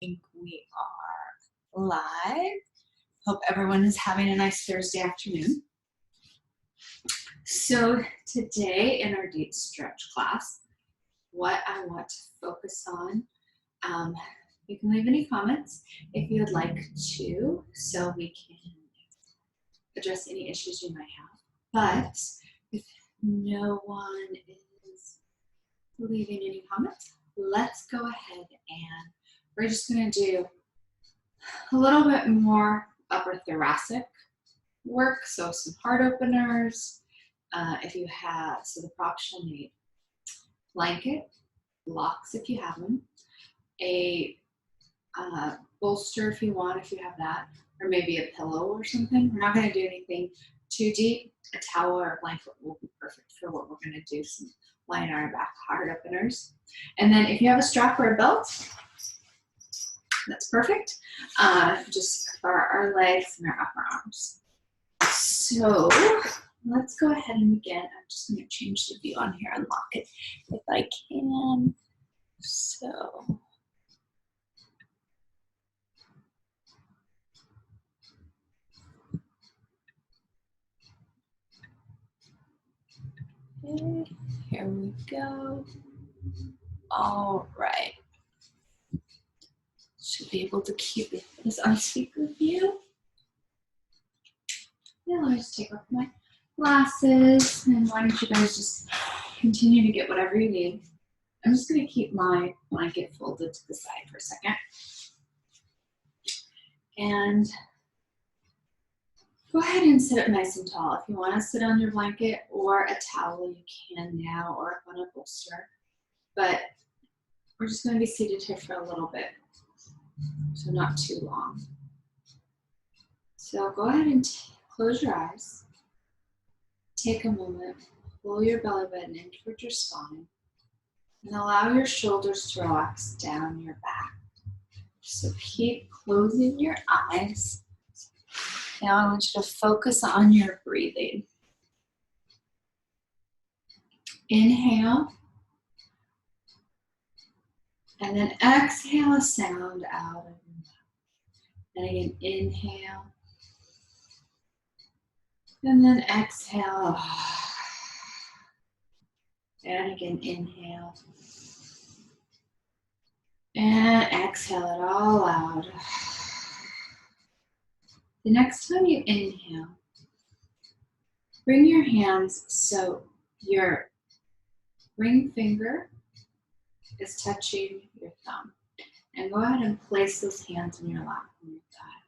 think we are live. Hope everyone is having a nice Thursday afternoon. So today in our deep stretch class, what I want to focus on, you can leave any comments if you would like to, so we can address any issues you might have. But if no one is leaving any comments, let's go ahead and we're just going to do a little bit more upper thoracic work. So some heart openers. If you have, so the props you'll need blanket, blocks if you have them, a bolster if you want, if you have that, or maybe a pillow or something. We're not going to do anything too deep. A towel or a blanket will be perfect for what we're going to do, some lying on our back heart openers. And then if you have a strap or a belt, that's perfect. Just for our legs and our upper arms. So let's go ahead and begin. I'm just going to change the view on here, unlock it if I can. So okay, here we go. All right. Should be able to keep this on speaker view. Yeah, let me just take off my glasses, and why don't you guys just continue to get whatever you need. I'm just going to keep my blanket folded to the side for a second. And go ahead and sit up nice and tall. If you want to sit on your blanket or a towel, you can now, or up on a bolster. But we're just going to be seated here for a little bit, so not too long. So go ahead and close your eyes. Take a moment, pull your belly button in towards your spine, and allow your shoulders to relax down your back. So keep closing your eyes. Now I want you to focus on your breathing. Inhale, and then exhale a sound out of your mouth. And again, inhale, and then exhale. And again, inhale. And exhale it all out. The next time you inhale, bring your hands so your ring finger is touching your thumb. And go ahead and place those hands in your lap on your thigh.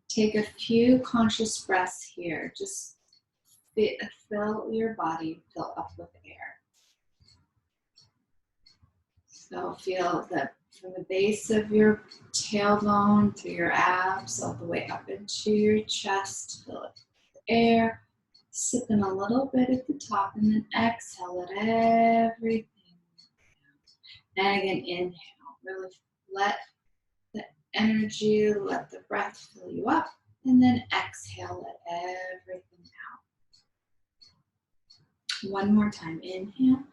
Take a few conscious breaths here. Just fill your body, fill up with air. So feel that from the base of your tailbone through your abs all the way up into your chest. Fill it with air. Sip in a little bit at the top and then exhale it everything. And again, inhale. Really let the energy, let the breath fill you up. And then exhale, let everything out. One more time. Inhale.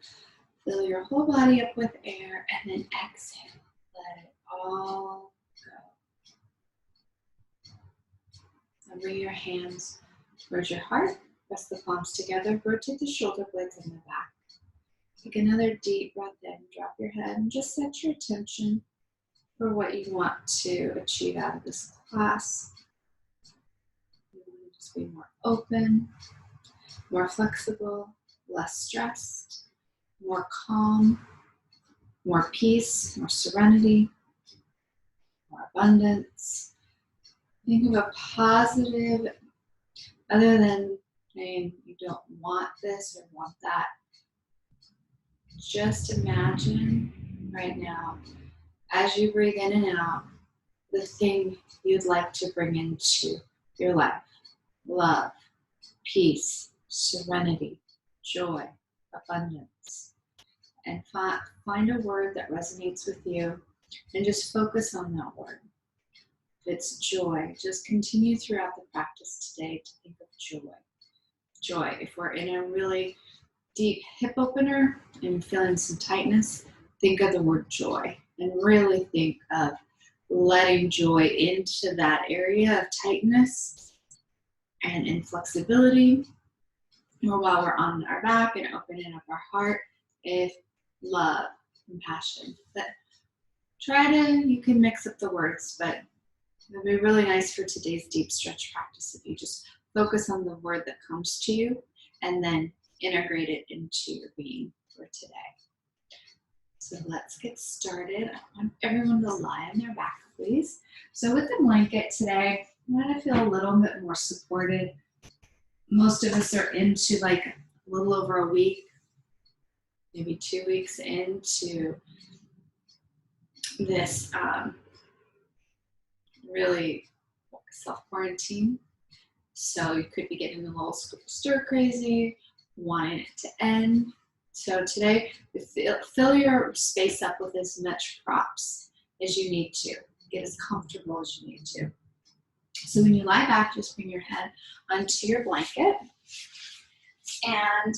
Fill your whole body up with air. And then exhale. Let it all go. Now bring your hands towards your heart. Press the palms together. Rotate the shoulder blades in the back. Take another deep breath in. Drop your head and just set your attention for what you want to achieve out of this class. You want to just be more open, more flexible, less stressed, more calm, more peace, more serenity, more abundance. Think of a positive, other than saying you don't want this or want that. Just imagine right now, as you breathe in and out, the thing you'd like to bring into your life. Love, peace, serenity, joy, abundance. And find a word that resonates with you and just focus on that word. If it's joy, just continue throughout the practice today to think of joy. Joy. If we're in a really deep hip opener and you're feeling some tightness, think of the word joy and really think of letting joy into that area of tightness and inflexibility. Or while we're on our back and opening up our heart, if love, compassion. But you can mix up the words, but it would be really nice for today's deep stretch practice if you just focus on the word that comes to you and then integrate it into your being for today. So let's get started. I want everyone to lie on their back, please. So with the blanket today, I'm going to feel a little bit more supported. Most of us are into like a little over a week, maybe 2 weeks into this really self-quarantine. So you could be getting a little stir crazy, wanting it to end. So today, fill your space up with as much props as you need to. Get as comfortable as you need to. So when you lie back, just bring your head onto your blanket. And I'm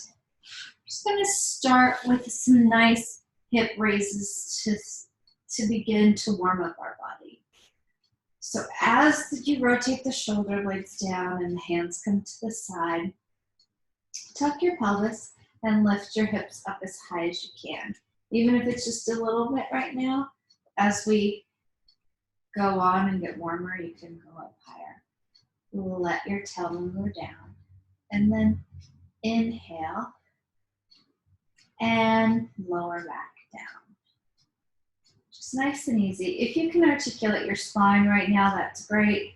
just going to start with some nice hip raises to begin to warm up our body. So as you rotate the shoulder blades down and the hands come to the side, tuck your pelvis and lift your hips up as high as you can. Even if it's just a little bit right now, as we go on and get warmer, you can go up higher. Let your tailbone go down. And then inhale and lower back down. Just nice and easy. If you can articulate your spine right now, that's great.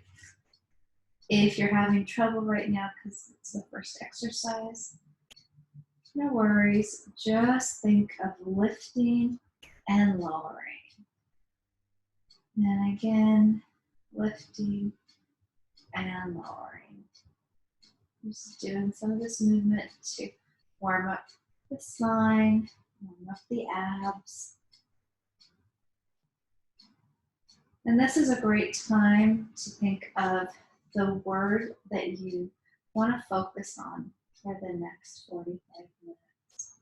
If you're having trouble right now because it's the first exercise, no worries. Just think of lifting and lowering. And again, lifting and lowering. Just doing some of this movement to warm up the spine, warm up the abs. And this is a great time to think of the word that you want to focus on for the next 45 minutes.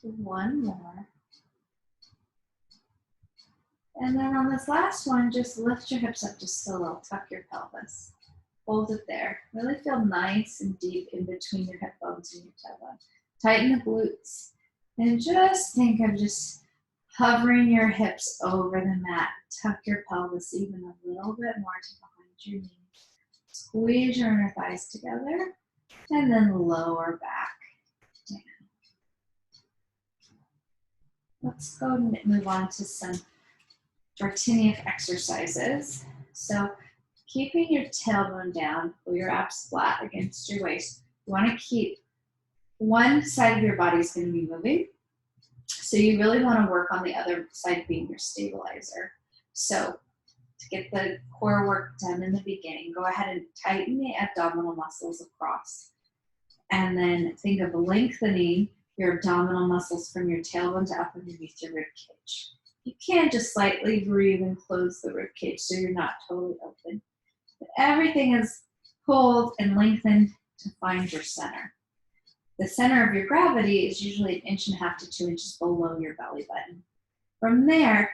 One more. And then on this last one, just lift your hips up just a little, tuck your pelvis. Hold it there. Really feel nice and deep in between your hip bones and your tailbone. Tighten the glutes. And just think of just hovering your hips over the mat. Tuck your pelvis even a little bit more to behind your knees. Squeeze your inner thighs together. And then lower back down. Let's go and move on to some Bartinian exercises. So keeping your tailbone down, pull your abs flat against your waist. You want to keep one side of your body is going to be moving. So you really want to work on the other side being your stabilizer. So to get the core work done in the beginning, go ahead and tighten the abdominal muscles across. And then think of lengthening your abdominal muscles from your tailbone to up underneath your rib cage. You can just slightly breathe and close the rib cage so you're not totally open. But everything is pulled and lengthened to find your center. The center of your gravity is usually 1.5 to 2 inches below your belly button. From there,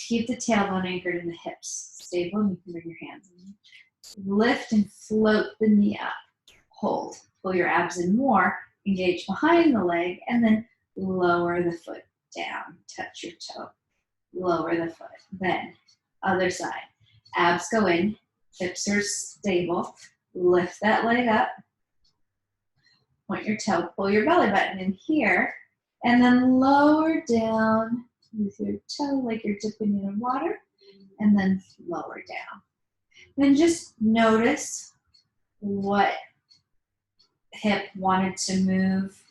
keep the tailbone anchored in the hips. Stable, and you can bring your hands in. Lift and float the knee up. Hold. Pull your abs in more. Engage behind the leg, and then lower the foot down. Touch your toe. Lower the foot. Then, other side. Abs go in. Hips are stable. Lift that leg up. Point your toe. Pull your belly button in here. And then lower down with your toe like you're dipping in water. And then lower down. Then just notice what hip wanted to move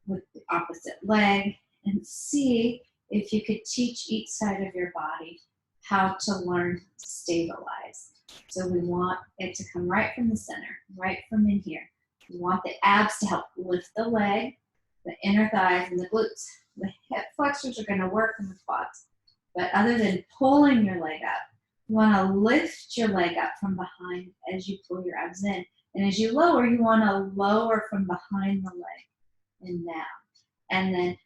with the opposite leg, and see if you could teach each side of your body how to learn to stabilize. So we want it to come right from the center, right from in here. We want the abs to help lift the leg, the inner thighs, and the glutes. The hip flexors are going to work in the quads. But other than pulling your leg up, you want to lift your leg up from behind as you pull your abs in. And as you lower, you want to lower from behind the leg and down. And then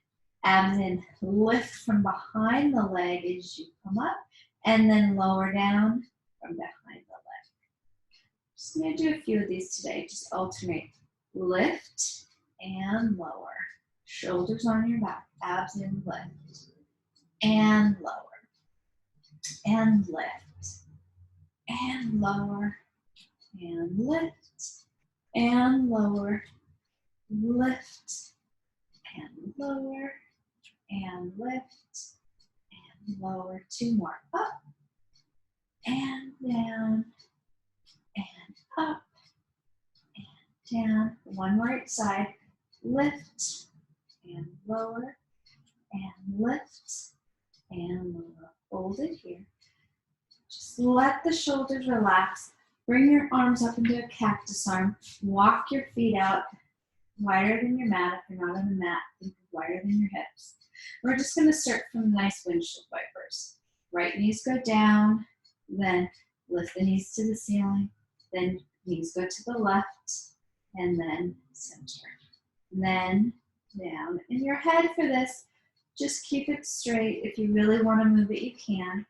Abs in, lift from behind the leg as you come up, and then lower down from behind the leg. Just gonna do a few of these today. Just alternate. Lift and lower. Shoulders on your back, abs in, lift and lower and lift and lower and lift and lower, lift and lower and lift and lower. Two more. Up and down and up and down. One more each side. Lift and lower and lift and lower. Hold it here. Just let the shoulders relax. Bring your arms up into a cactus arm. Walk your feet out wider than your mat. If you're not on the mat, think wider than your hips. We're just going to start from nice windshield wipers. Right knees go down, then lift the knees to the ceiling, then knees go to the left, and then center. And then down. In your head for this, just keep it straight. If you really want to move it, you can.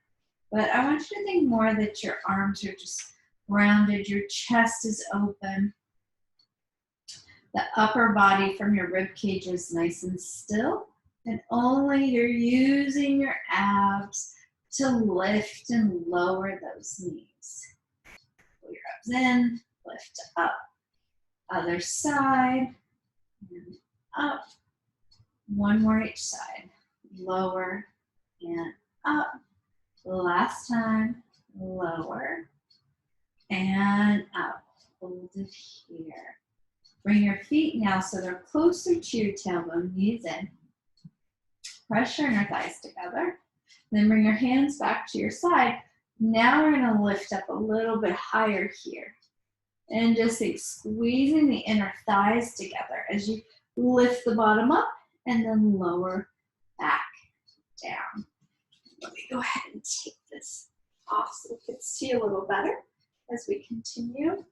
But I want you to think more that your arms are just rounded, your chest is open. The upper body from your rib cage is nice and still. And only you're using your abs to lift and lower those knees. Pull your abs in, lift up. Other side, and up. One more each side. Lower and up. Last time, lower and up. Hold it here. Bring your feet now so they're closer to your tailbone, knees in. Press your inner thighs together. Then bring your hands back to your side. Now we're going to lift up a little bit higher here. And just squeezing the inner thighs together as you lift the bottom up and then lower back down. Let me go ahead and take this off so we can see a little better as we continue.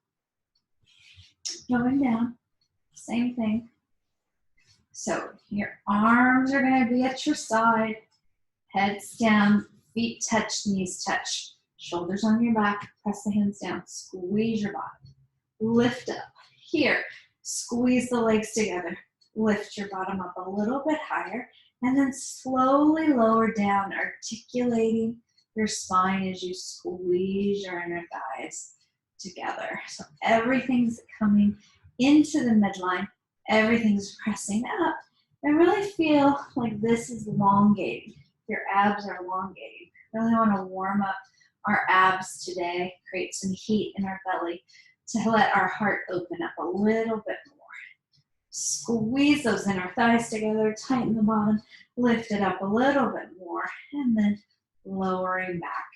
Going down, same thing. So your arms are going to be at your side, heads down, feet touch, knees touch, shoulders on your back, press the hands down, squeeze your body. Lift up. Here, squeeze the legs together. Lift your bottom up a little bit higher, and then slowly lower down, articulating your spine as you squeeze your inner thighs together. So everything's coming into the midline, everything's pressing up. And really feel like this is elongating. Your abs are elongating. Really want to warm up our abs today, create some heat in our belly to let our heart open up a little bit more. Squeeze those inner thighs together, tighten the bottom, lift it up a little bit more, and then lowering back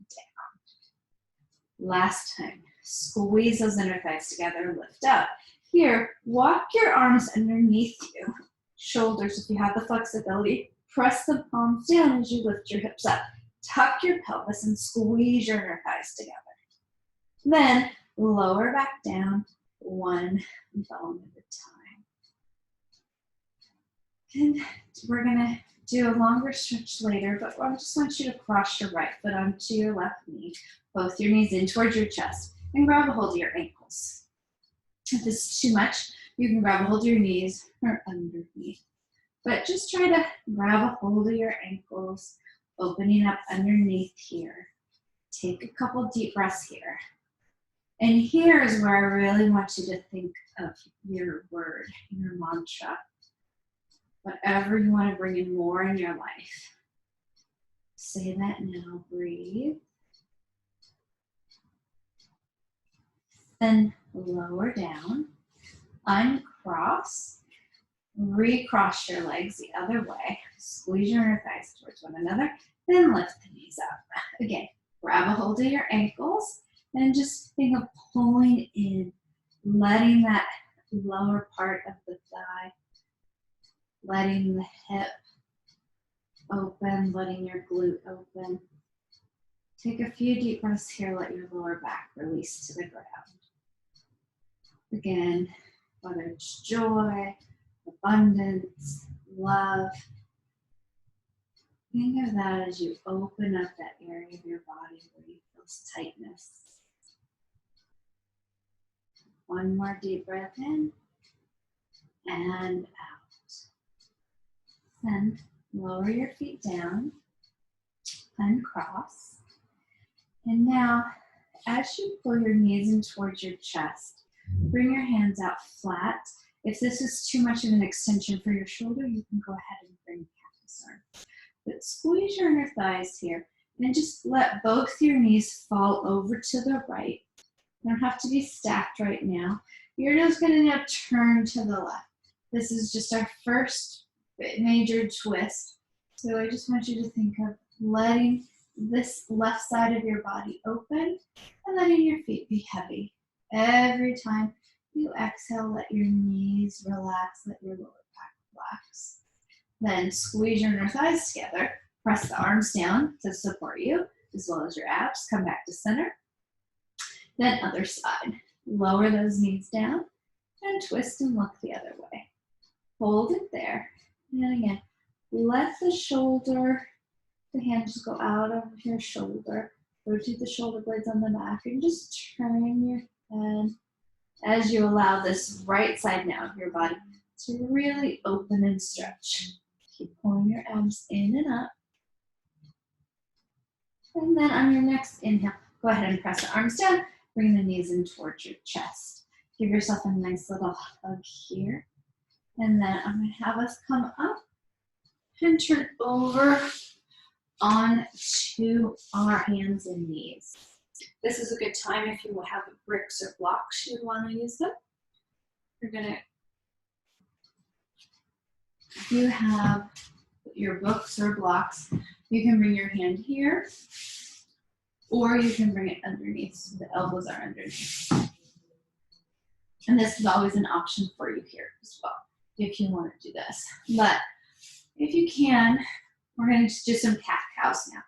down. Last time, squeeze those inner thighs together, lift up. Here, walk your arms underneath you. Shoulders, if you have the flexibility, press the palms down as you lift your hips up. Tuck your pelvis and squeeze your inner thighs together. Then, lower back down, one bone at a time. And we're gonna do a longer stretch later, but I just want you to cross your right foot onto your left knee, both your knees in towards your chest, and grab a hold of your ankles. If this is too much, you can grab a hold of your knees or underneath. But just try to grab a hold of your ankles, opening up underneath here. Take a couple deep breaths here. And here is where I really want you to think of your word, your mantra. Whatever you want to bring in more in your life. Say that now. Breathe. Then lower down. Uncross. Recross your legs the other way. Squeeze your inner thighs towards one another. Then lift the knees up. Again, grab a hold of your ankles. And just think of pulling in, letting that lower part of the thigh, letting the hip open, letting your glute open. Take a few deep breaths here, let your lower back release to the ground. Again, whether it's joy, abundance, love, Think of that as you open up that area of your body where you feel tightness. One more deep breath in and out. Then lower your feet down, uncross. And now, as you pull your knees in towards your chest, bring your hands out flat. If this is too much of an extension for your shoulder, you can go ahead and bring cactus arm. But squeeze your inner thighs here and just let both your knees fall over to the right. You don't have to be stacked right now. You're just going to now turn to the left. This is just our first major twist. So I just want you to think of letting this left side of your body open and letting your feet be heavy. Every time you exhale, let your knees relax, let your lower back relax. Then squeeze your inner thighs together. Press the arms down to support you, as well as your abs. Come back to center. Then other side. Lower those knees down and twist and look the other way. Hold it there. And again, let the shoulder, the hands go out over your shoulder. Rotate the shoulder blades on the back and just turn your head as you allow this right side now of your body to really open and stretch. Keep pulling your abs in and up. And then on your next inhale, go ahead and press the arms down. Bring the knees in towards your chest. Give yourself a nice little hug here. And then I'm going to have us come up and turn over onto our hands and knees. This is a good time if you have bricks or blocks, you'd want to use them. You're going to, if you have your books or blocks, you can bring your hand here, or you can bring it underneath, so the elbows are underneath. And this is always an option for you here as well, if you want to do this. But if you can, we're going to do some cat-cows now.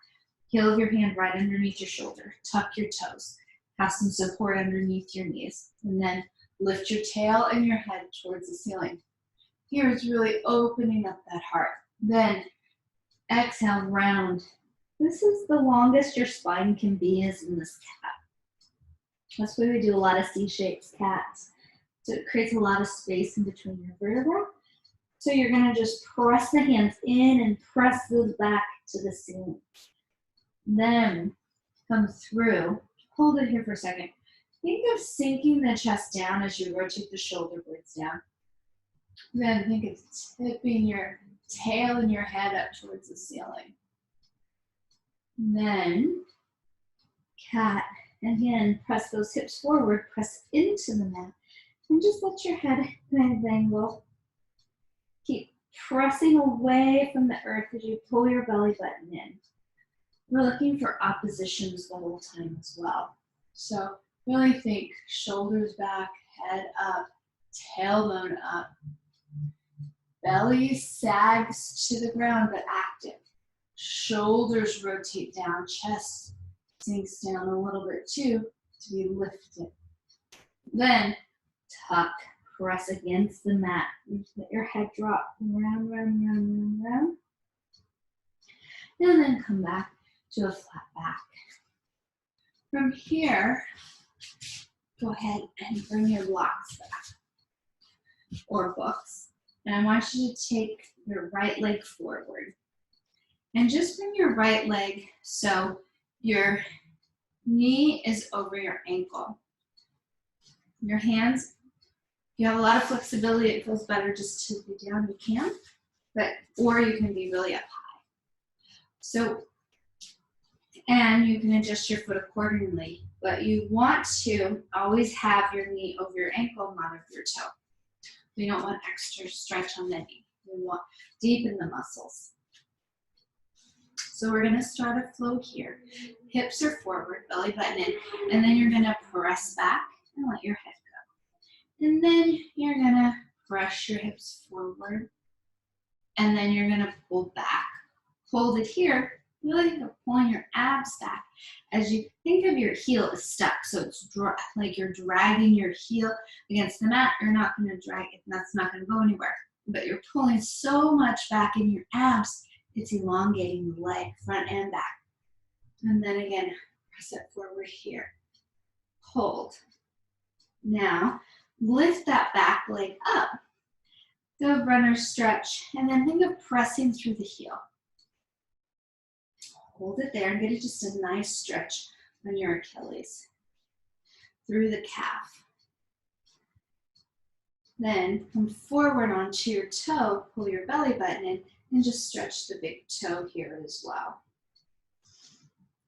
Heel of your hand right underneath your shoulder. Tuck your toes. Have some support underneath your knees. And then lift your tail and your head towards the ceiling. Here is really opening up that heart. Then exhale, round. This is the longest your spine can be is in this cat. That's why we do a lot of C-shaped cats. So it creates a lot of space in between your vertebrae. So you're going to just press the hands in and press those back to the ceiling. Then come through. Hold it here for a second. Think of sinking the chest down as you rotate the shoulder blades down. Then think of tipping your tail and your head up towards the ceiling. Then cat. Again, press those hips forward, press into the mat, and just let your head kind of angle. Keep pressing away from the earth as you pull your belly button in. We're looking for oppositions the whole time as well. So really think shoulders back, head up, tailbone up. Belly sags to the ground but active. Shoulders rotate down, chest sinks down a little bit too to be lifted. Then tuck, press against the mat. Let your head drop round, round, round, round, round. And then come back to a flat back. From here, go ahead and bring your blocks back or books. And I want you to take your right leg forward. And just bring your right leg so your knee is over your ankle. Your hands, you have a lot of flexibility. It feels better just to be down, you can, or you can be really up high. So, and you can adjust your foot accordingly, but you want to always have your knee over your ankle, not over your toe. We don't want extra stretch on the knee. We want deepen the muscles. So we're gonna start a flow here. Hips are forward, belly button in, and then you're gonna press back and let your head go. And then you're gonna press your hips forward, and then you're gonna pull back. Hold it here, really think of pulling your abs back as you think of your heel is stuck. So it's like you're dragging your heel against the mat. You're not gonna drag it, and that's not gonna go anywhere. But you're pulling so much back in your abs, It's elongating the leg, front and back. And then again, press it forward here. Hold. Now, lift that back leg up. Go runner stretch, and then think of pressing through the heel. Hold it there and get just a nice stretch on your Achilles. Through the calf. Then come forward onto your toe, pull your belly button in, and just stretch the big toe here as well.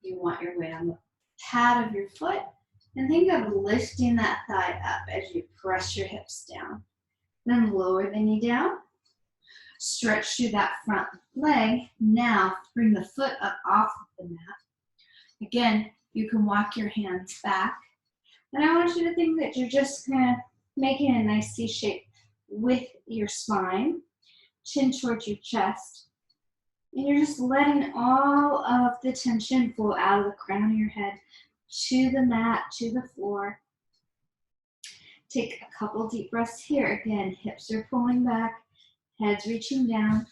You want your weight on the pad of your foot, and think of lifting that thigh up as you press your hips down. Then lower the knee down, stretch through that front leg. Now bring the foot up off of the mat. Again, you can walk your hands back. And I want you to think that you're just kind of making a nice C shape with your spine, chin towards your chest. And you're just letting all of the tension flow out of the crown of your head to the mat, to the floor. Take a couple deep breaths here. Again, hips are pulling back, head's reaching down.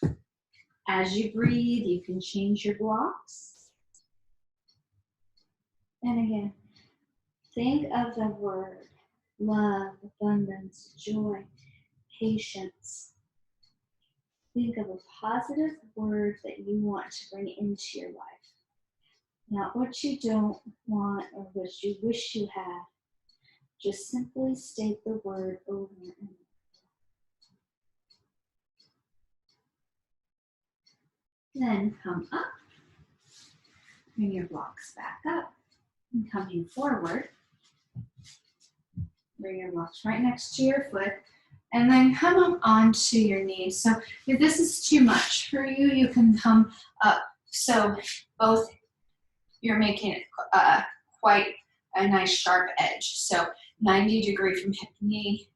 As you breathe, you can change your blocks. And again, think of the word love, abundance, joy, patience. Think of a positive word that you want to bring into your life. Not what you don't want or what you wish you had. Just simply state the word over and over. Then come up. Bring your blocks back up. And coming forward. Bring your blocks right next to your foot. And then come up onto your knees. So if this is too much for you, you can come up. So both, you're making it quite a nice sharp edge. So 90-degree from hip knee,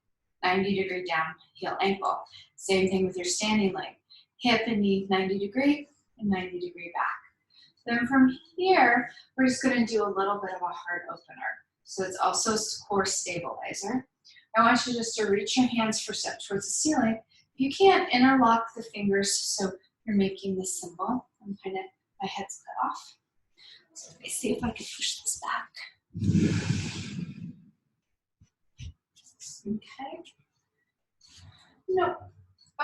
90-degree down heel ankle. Same thing with your standing leg. Hip and knee 90-degree and 90-degree back. Then from here, we're just going to do a little bit of a heart opener. So it's also a core stabilizer. I want you just to reach your hands for a step towards the ceiling. If you can't, interlock the fingers so you're making this symbol. I'm kind of, my head's cut off. So let me see if I can push this back. Okay. No.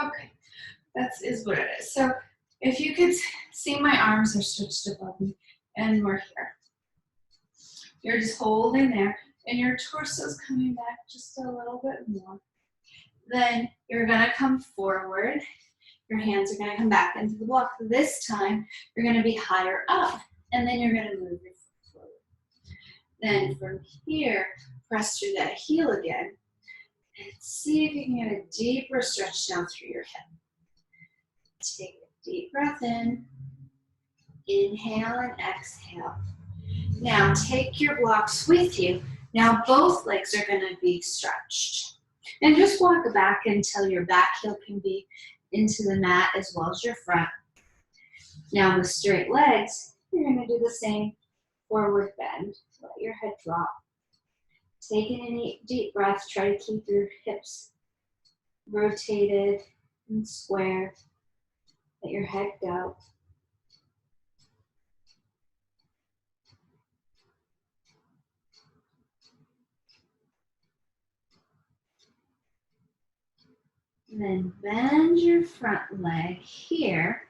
Okay. That is what it is. So if you could see, my arms are stretched above me and we're here. You're just holding there and your torso's coming back just a little bit more. Then you're gonna come forward. Your hands are gonna come back into the block. This time, you're gonna be higher up and then you're gonna move your foot forward. Then from here, press through that heel again and see if you can get a deeper stretch down through your hip. Take a deep breath in, inhale and exhale. Now take your blocks with you. Now both legs are going to be stretched. And just walk back until your back heel can be into the mat as well as your front. Now with straight legs, you're going to do the same forward bend. Let your head drop. Take a deep breath. Try to keep your hips rotated and square. Let your head go. And then bend your front leg here,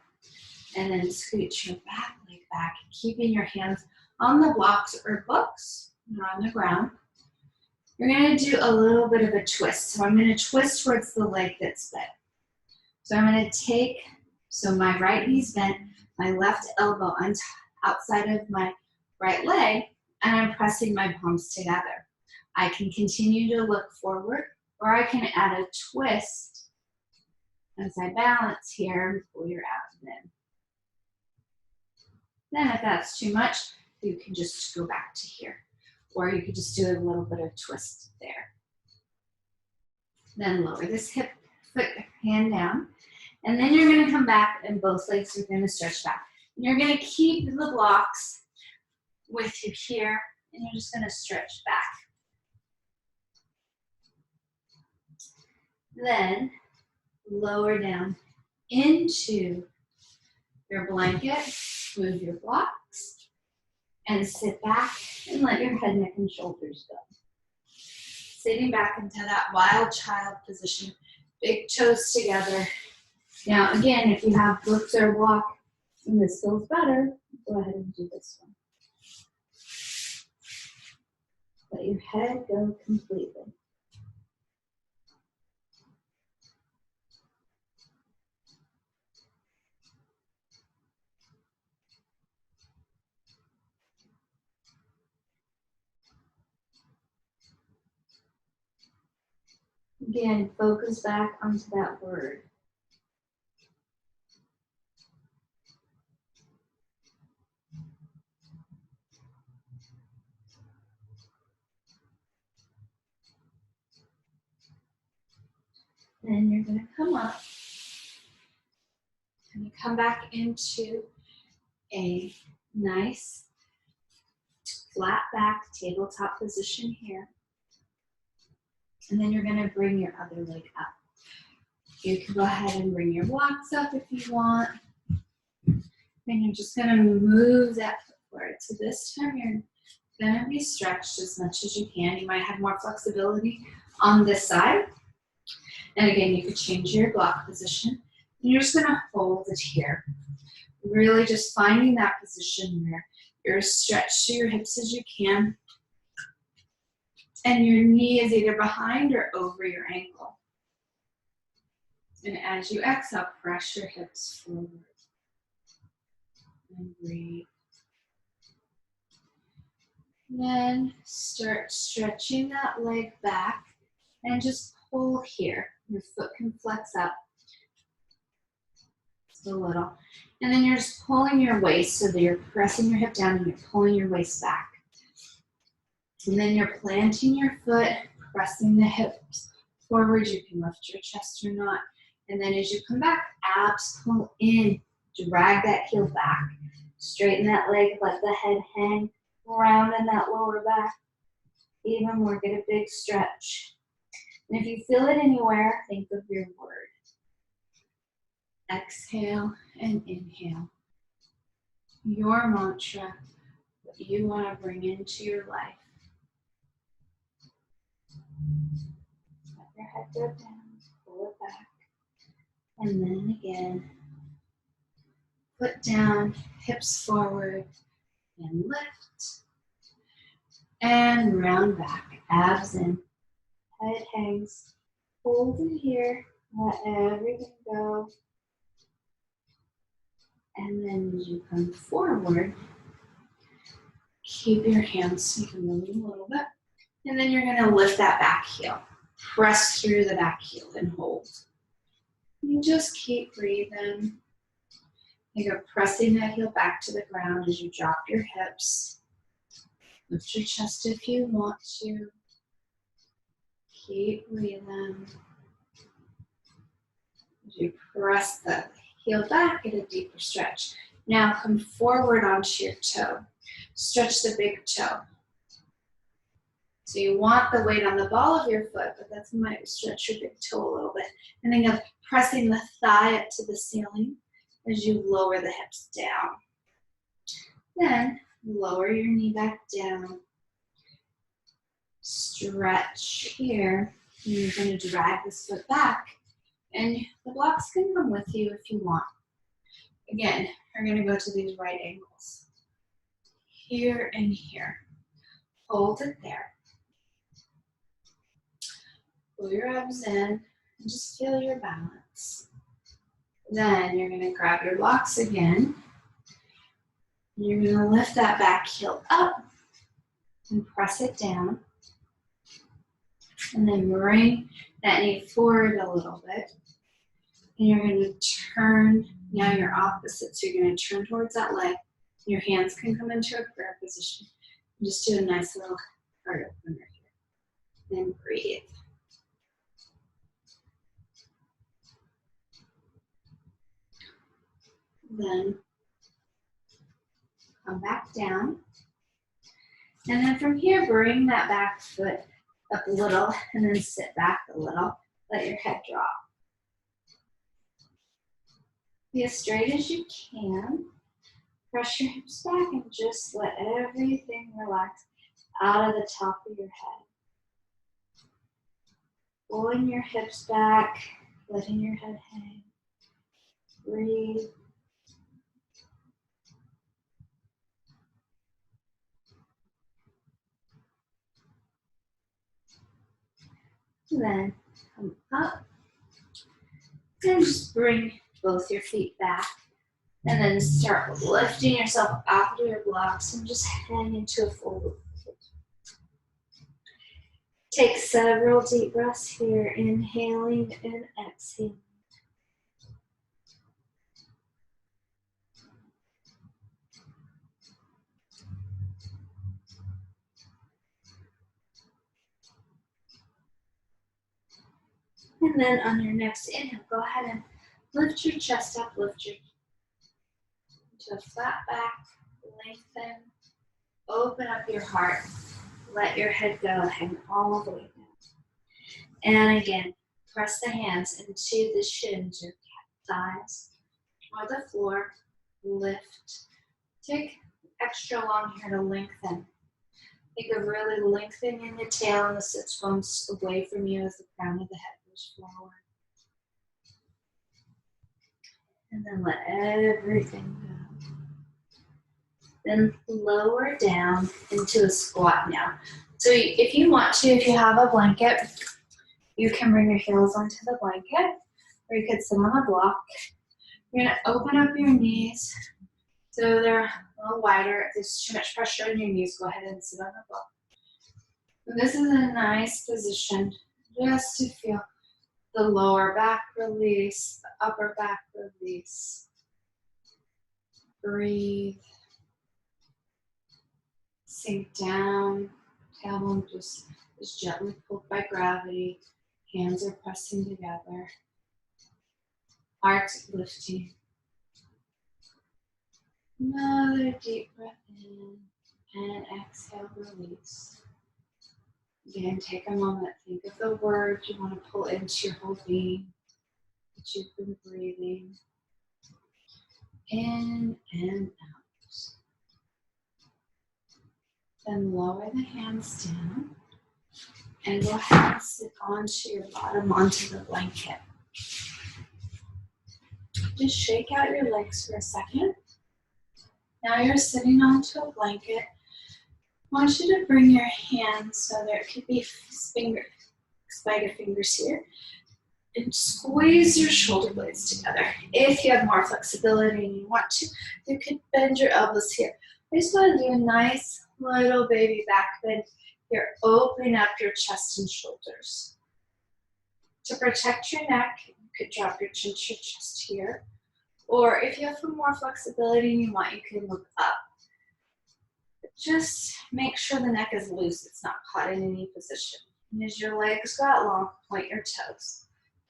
and then scoot your back leg back, keeping your hands on the blocks or books or on the ground. You're going to do a little bit of a twist. So I'm going to twist towards the leg that's bent. So I'm going to take, so my right knee's bent, my left elbow on outside of my right leg, and I'm pressing my palms together. I can continue to look forward, or I can add a twist as I balance here and pull your abdomen. Then if that's too much, you can just go back to here. Or you could just do a little bit of twist there. Then lower this hip, foot, hand down. And then you're gonna come back and both legs are gonna stretch back. And you're gonna keep the blocks with you here, and you're just gonna stretch back. Then lower down into your blanket, move your blocks, and sit back and let your head, neck, and shoulders go. Sitting back into that wild child position, big toes together. Now again, if you have books or block and this feels better, go ahead and do this one. Let your head go completely. Again, focus back onto that word. Then you're going to come up and come back into a nice flat back tabletop position here. And then you're going to bring your other leg up. You can go ahead and bring your blocks up if you want. And you're just going to move that foot forward. So this time you're going to be stretched as much as you can. You might have more flexibility on this side. And again, you could change your block position. And you're just going to hold it here. Really just finding that position where you're as stretched to your hips as you can. And your knee is either behind or over your ankle. And as you exhale, press your hips forward. And breathe. Then start stretching that leg back and just pull here. Your foot can flex up just a little. And then you're just pulling your waist so that you're pressing your hip down and you're pulling your waist back. And then you're planting your foot, pressing the hips forward. You can lift your chest or not. And then as you come back, abs pull in, drag that heel back. Straighten that leg, let the head hang, round in that lower back. Even more, get a big stretch. And if you feel it anywhere, think of your word. Exhale and inhale. Your mantra, what you want to bring into your life. Let your head go down, pull it back. And then again, foot down, hips forward, and lift. And round back, abs in, head hangs. Hold it here, let everything go. And then as you come forward, keep your hands so you can move a little bit. And then you're going to lift that back heel. Press through the back heel and hold. You just keep breathing. You're pressing that heel back to the ground as you drop your hips. Lift your chest if you want to. Keep breathing. As you press the heel back, get a deeper stretch. Now come forward onto your toe. Stretch the big toe. So you want the weight on the ball of your foot, but that might stretch your big toe a little bit. And then you're pressing the thigh up to the ceiling as you lower the hips down. Then lower your knee back down. Stretch here. And you're going to drag this foot back. And the blocks can come with you if you want. Again, you're going to go to these right angles. Here and here. Hold it there. Pull your abs in and just feel your balance. Then you're going to grab your blocks again. You're going to lift that back heel up and press it down. And then bring that knee forward a little bit. And you're going to turn, now you're opposite, so you're going to turn towards that leg. Your hands can come into a prayer position. And just do a nice little heart opener here. And breathe. Then come back down. And then from here, bring that back foot up a little and then sit back a little. Let your head drop. Be as straight as you can. Press your hips back and just let everything relax out of the top of your head. Pulling your hips back, letting your head hang. Breathe. And then come up. And just bring both your feet back. And then start lifting yourself out of your blocks and just hang into a forward fold. Take several deep breaths here, inhaling and exhaling. And then on your next inhale, go ahead and lift your chest up, lift your to a flat back, lengthen, open up your heart, let your head go, hang all the way down. And again, press the hands into the shins, your thighs, or the floor, lift. Take extra long here to lengthen. Think of really lengthening the tail and the sits bones away from you as the crown of the head goes forward. And then let everything go. Then lower down into a squat now. So if you want to, if you have a blanket, you can bring your heels onto the blanket, or you could sit on a block. You're gonna open up your knees so they're a little wider. If there's too much pressure on your knees, go ahead and sit on the block. And this is a nice position just to feel the lower back release, the upper back release. Breathe. Sink down, tailbone just is gently pulled by gravity. Hands are pressing together. Heart lifting. Another deep breath in and exhale, release. Again, take a moment, think of the words you want to pull into your whole being that you've been breathing. In and out. Then lower the hands down and go ahead and sit onto your bottom, onto the blanket. Just shake out your legs for a second. Now you're sitting onto a blanket. I want you to bring your hands so there could be spider fingers here. And squeeze your shoulder blades together. If you have more flexibility and you want to, you could bend your elbows here. I just want to do a nice little baby back bend here. Open up your chest and shoulders. To protect your neck, you could drop your chin to your chest here. Or if you have some more flexibility and you want, you can look up. But just make sure the neck is loose. It's not caught in any position. And as your legs go out long, point your toes.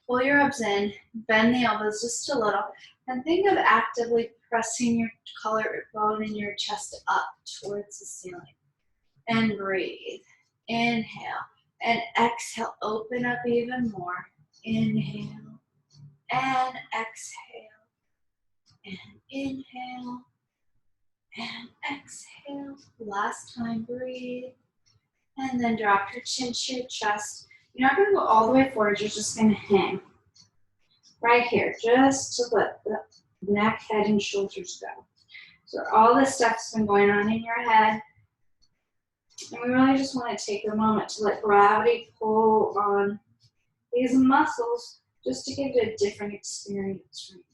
Pull your ribs in, bend the elbows just a little, and think of actively pressing your collarbone in your chest up towards the ceiling. And breathe. Inhale and exhale. Open up even more. Inhale and exhale. And inhale and exhale. Last time, breathe. And then drop your chin to your chest. You're not going to go all the way forward, you're just going to hang. Right here, just to let the neck, head, and shoulders go. So all this stuff's been going on in your head. And we really just want to take a moment to let gravity pull on these muscles just to give it a different experience right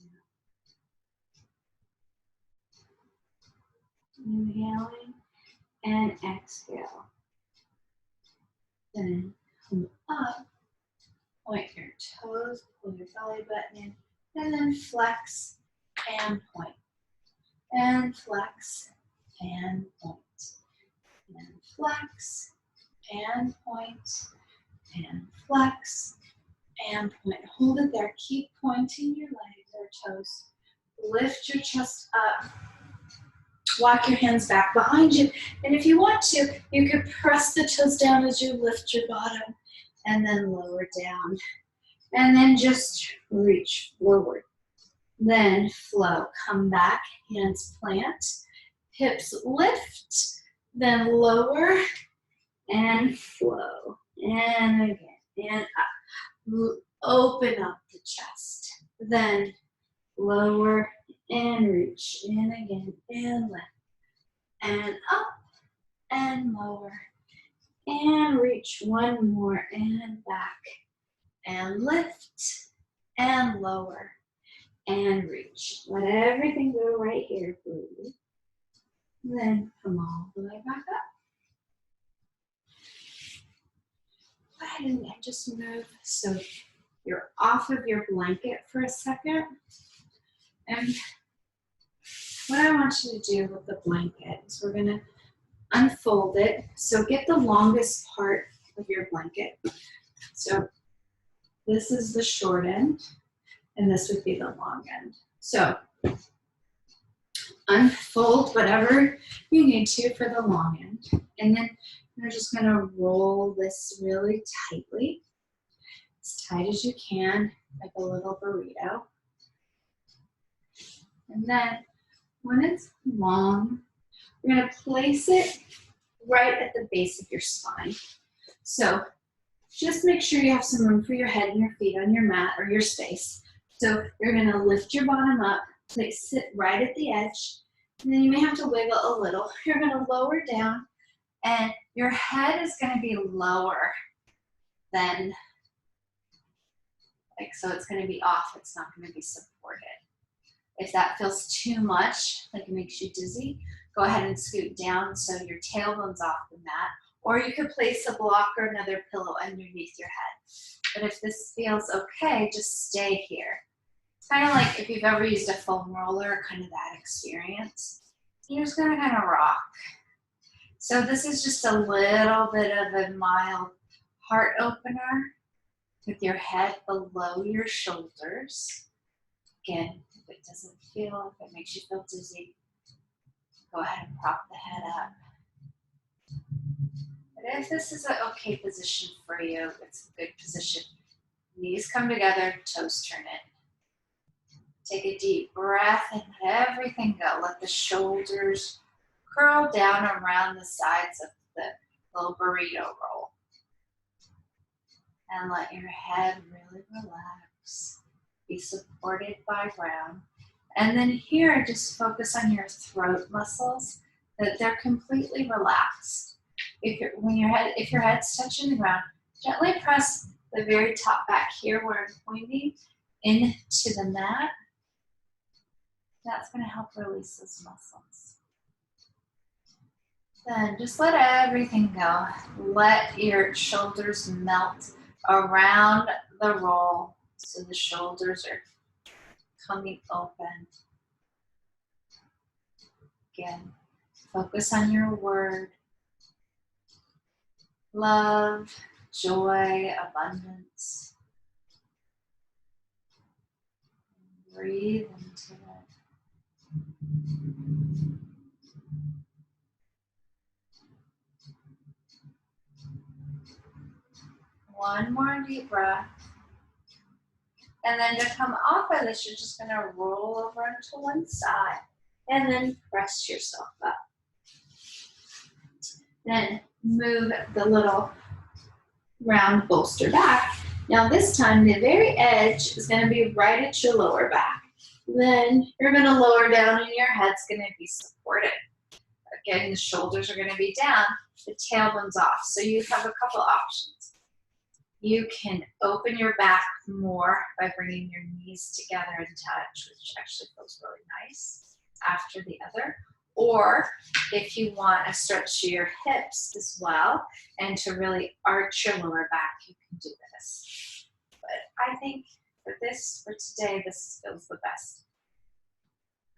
now. Inhaling and exhale. Then come up, point your toes, pull your belly button in, and then flex and point. And flex and point. And flex and point. And flex and point. Hold it there. Keep pointing your legs or toes. Lift your chest up. Walk your hands back behind you. And if you want to, you could press the toes down as you lift your bottom and then lower down. And then just reach forward. Then flow, come back, hands plant, hips lift, then lower and flow. And again, and up. Open up the chest. Then lower and reach. And again, and lift. And up and lower. And reach one more and back. And lift and lower. And reach. Let everything go right here, breathe. Then come all the way back up. Go ahead and just move so you're off of your blanket for a second. And what I want you to do with the blanket is we're gonna unfold it. So get the longest part of your blanket. So this is the short end, and this would be the long end. So unfold whatever you need to for the long end. And then you're just gonna roll this really tightly, as tight as you can, like a little burrito. And then when it's long, you're gonna place it right at the base of your spine. So just make sure you have some room for your head and your feet on your mat or your space. So you're gonna lift your bottom up, place it right at the edge, and then you may have to wiggle a little. You're gonna lower down, and your head is gonna be lower than, like, so it's gonna be off, it's not gonna be supported. If that feels too much, like it makes you dizzy, go ahead and scoot down so your tailbone's off the mat, or you could place a block or another pillow underneath your head. But if this feels okay, just stay here. It's kind of like if you've ever used a foam roller, kind of that experience. You're just gonna kind of rock. So this is just a little bit of a mild heart opener with your head below your shoulders. Again, if it doesn't feel, if it makes you feel dizzy, go ahead and prop the head up. But if this is an okay position for you, it's a good position. Knees come together, toes turn in. Take a deep breath and let everything go. Let the shoulders curl down around the sides of the little burrito roll. And let your head really relax. Be supported by ground. And then here, just focus on your throat muscles, that they're completely relaxed. If your head's touching the ground, gently press the very top back here where I'm pointing into the mat. That's going to help release those muscles. Then just let everything go. Let your shoulders melt around the roll so the shoulders are coming open. Again, focus on your word. Love, joy, abundance. Breathe into it. One more deep breath. And then to come off of this, you're just going to roll over onto one side and then press yourself up. Then move the little round bolster back. Now this time, the very edge is going to be right at your lower back. Then you're going to lower down and your head's going to be supported. Again, the shoulders are going to be down, the tailbone's off. So you have a couple options. You can open your back more by bringing your knees together and touch, which actually feels really nice after the other. Or if you want to stretch your hips as well and to really arch your lower back, you can do this. But I think for today, this feels the best.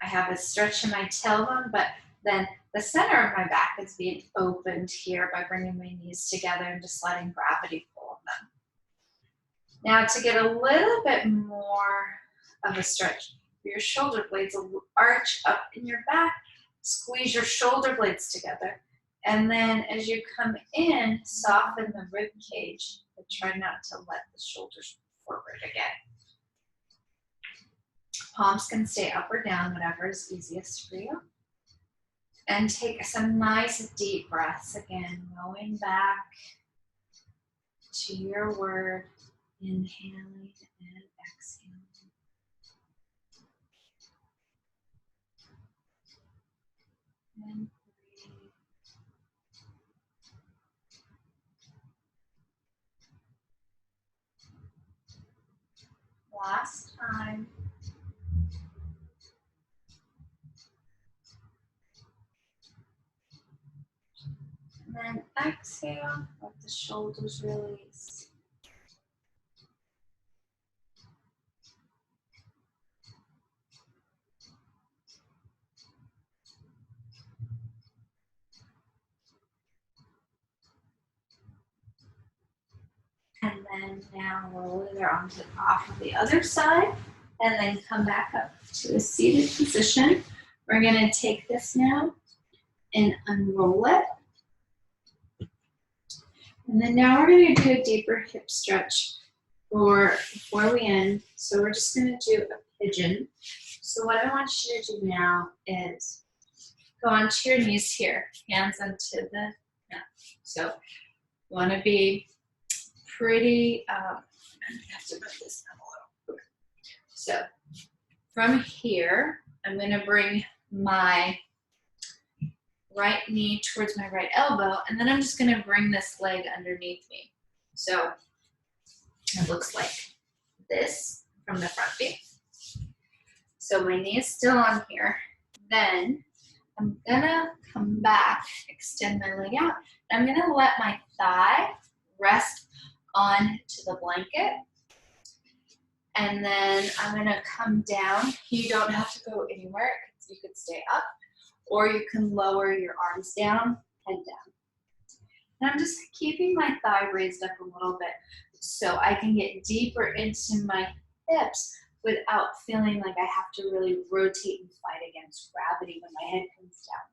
I have a stretch in my tailbone, but then the center of my back is being opened here by bringing my knees together and just letting gravity pull on them. Now to get a little bit more of a stretch for your shoulder blades, arch up in your back, squeeze your shoulder blades together. And then as you come in, soften the rib cage, but try not to let the shoulders forward again. Palms can stay up or down, whatever is easiest for you. And take some nice deep breaths again, going back to your word, inhaling and exhaling. And breathe. Last time. And then exhale, let the shoulders release. And then now roll either off of the other side and then come back up to a seated position. We're gonna take this now and unroll it. And then now we're gonna do a deeper hip stretch before we end. So we're just gonna do a pigeon. So what I want you to do now is go onto your knees here, hands onto the mat. So you wanna be pretty, I have to put this down a little. So from here, I'm gonna bring my right knee towards my right elbow, and then I'm just gonna bring this leg underneath me. So it looks like this from the front view. So my knee is still on here. Then I'm gonna come back, extend my leg out, and I'm gonna let my thigh rest onto the blanket. And then I'm gonna come down. You don't have to go anywhere. You could stay up, or you can lower your arms down, head down. And I'm just keeping my thigh raised up a little bit so I can get deeper into my hips without feeling like I have to really rotate and fight against gravity when my head comes down.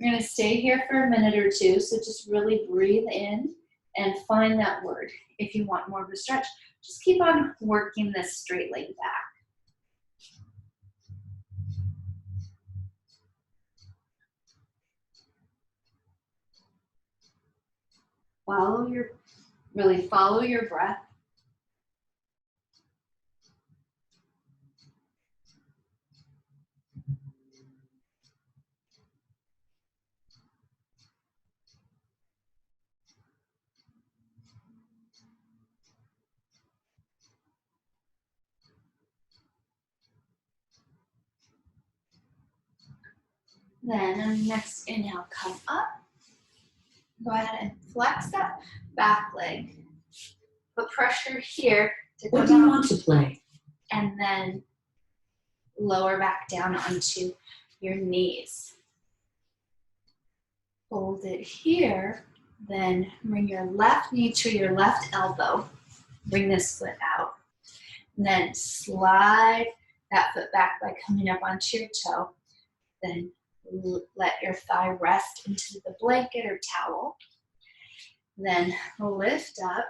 We're gonna stay here for a minute or two, so just really breathe in and find that word. If you want more of a stretch, just keep on working this straight leg back. Follow your breath. Then on the next inhale, come up. Go ahead and flex that back leg. Put pressure here to come What do you up, want to play? and then lower back down onto your knees. Hold it here, then bring your left knee to your left elbow. Bring this foot out. And then slide that foot back by coming up onto your toe. Then let your thigh rest into the blanket or towel. Then lift up.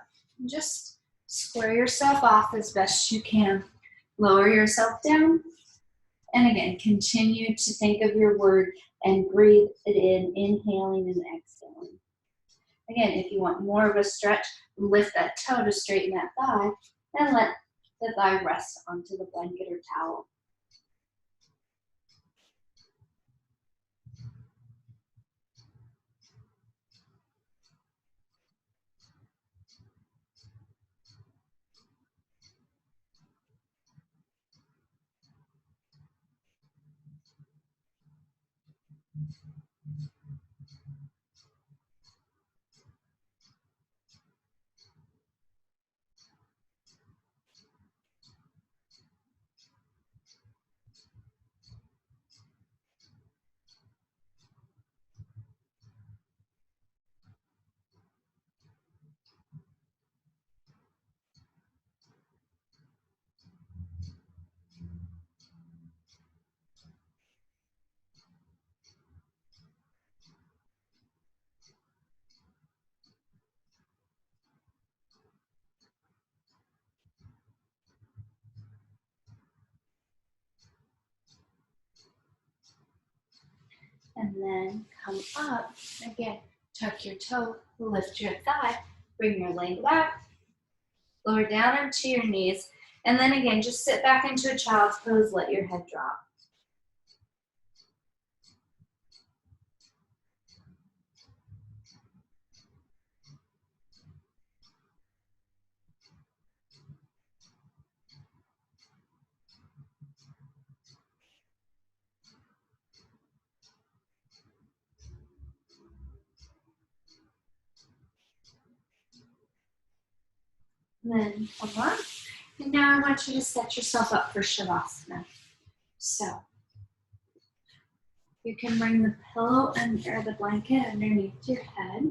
Just square yourself off as best you can. Lower yourself down. And again, continue to think of your word and breathe it in, inhaling and exhaling. Again, if you want more of a stretch, lift that toe to straighten that thigh and let the thigh rest onto the blanket or towel. And then come up. Again, tuck your toe, lift your thigh, bring your leg back, lower down onto your knees. And then again, just sit back into a child's pose, let your head drop. Then come up. And now I want you to set yourself up for Shavasana. So you can bring the pillow or the blanket underneath your head.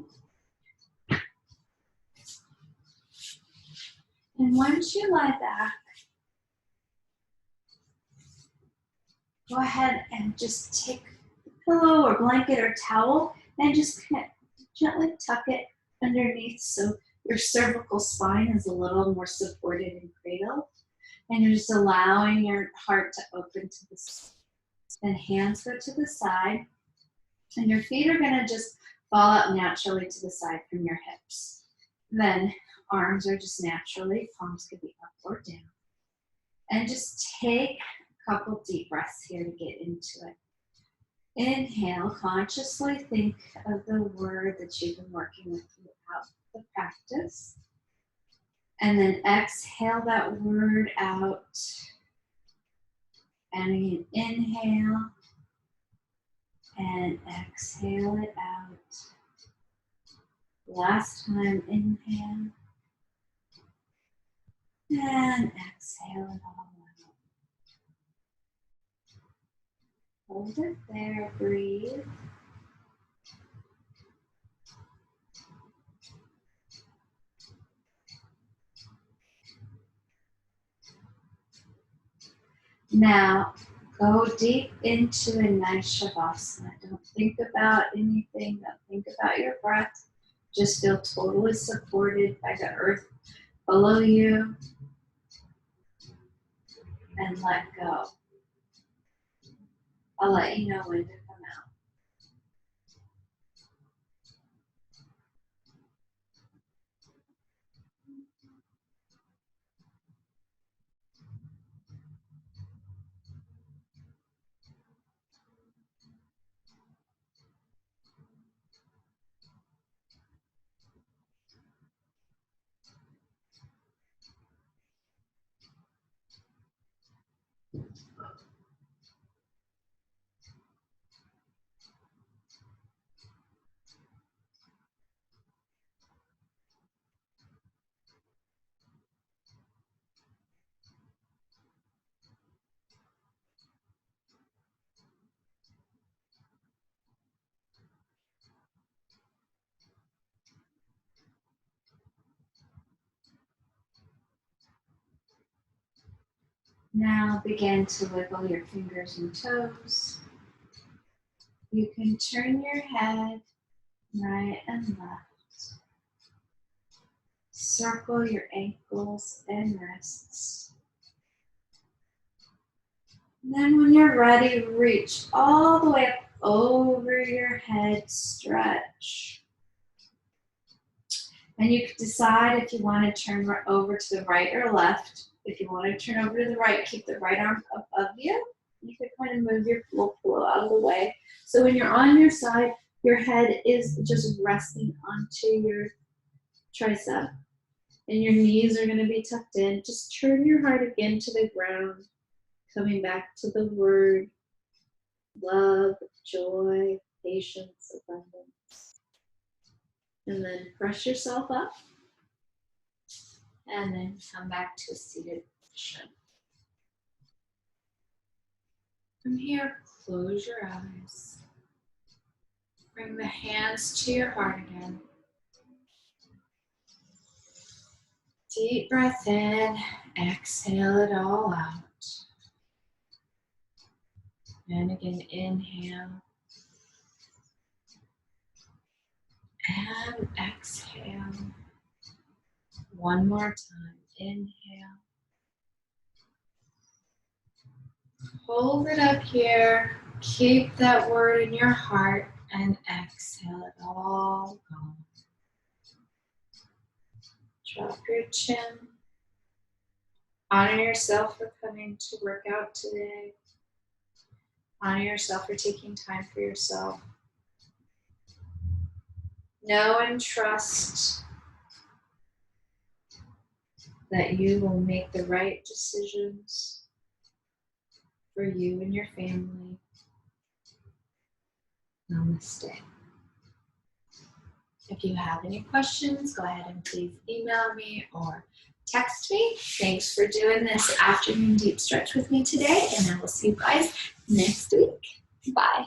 And once you lie back, go ahead and just take the pillow or blanket or towel and just kind of gently tuck it underneath so your cervical spine is a little more supported and cradled. And you're just allowing your heart to open to the side. Then hands go to the side. And your feet are going to just fall out naturally to the side from your hips. Then arms are just naturally, palms could be up or down. And just take a couple deep breaths here to get into it. Inhale, consciously think of the word that you've been working with throughout the practice. And then exhale that word out. And again, inhale and exhale it out. Last time, inhale and exhale it all out. Hold it there, breathe. Now, go deep into a nice Shavasana. Don't think about anything. Don't think about your breath. Just feel totally supported by the earth below you. And let go. I'll let you know when to come out. Now begin to wiggle your fingers and toes. You can turn your head right and left. Circle your ankles and wrists. And then when you're ready, reach all the way up over your head, stretch. And you can decide if you want to turn over to the right or left. If you want to turn over to the right, keep the right arm above you. You can kind of move your pillow out of the way. So when you're on your side, your head is just resting onto your tricep. And your knees are going to be tucked in. Just turn your heart again to the ground. Coming back to the word, love, joy, patience, abundance. And then press yourself up. And then come back to a seated position. From here, close your eyes. Bring the hands to your heart again. Deep breath in, exhale it all out. And again, inhale. And exhale. One more time. Inhale. Hold it up here. Keep that word in your heart and exhale it all gone. Drop your chin. Honor yourself for coming to work out today. Honor yourself for taking time for yourself. Know and trust that you will make the right decisions for you and your family. Namaste. If you have any questions, go ahead and please email me or text me. Thanks for doing this afternoon deep stretch with me today, and I will see you guys next week. Bye.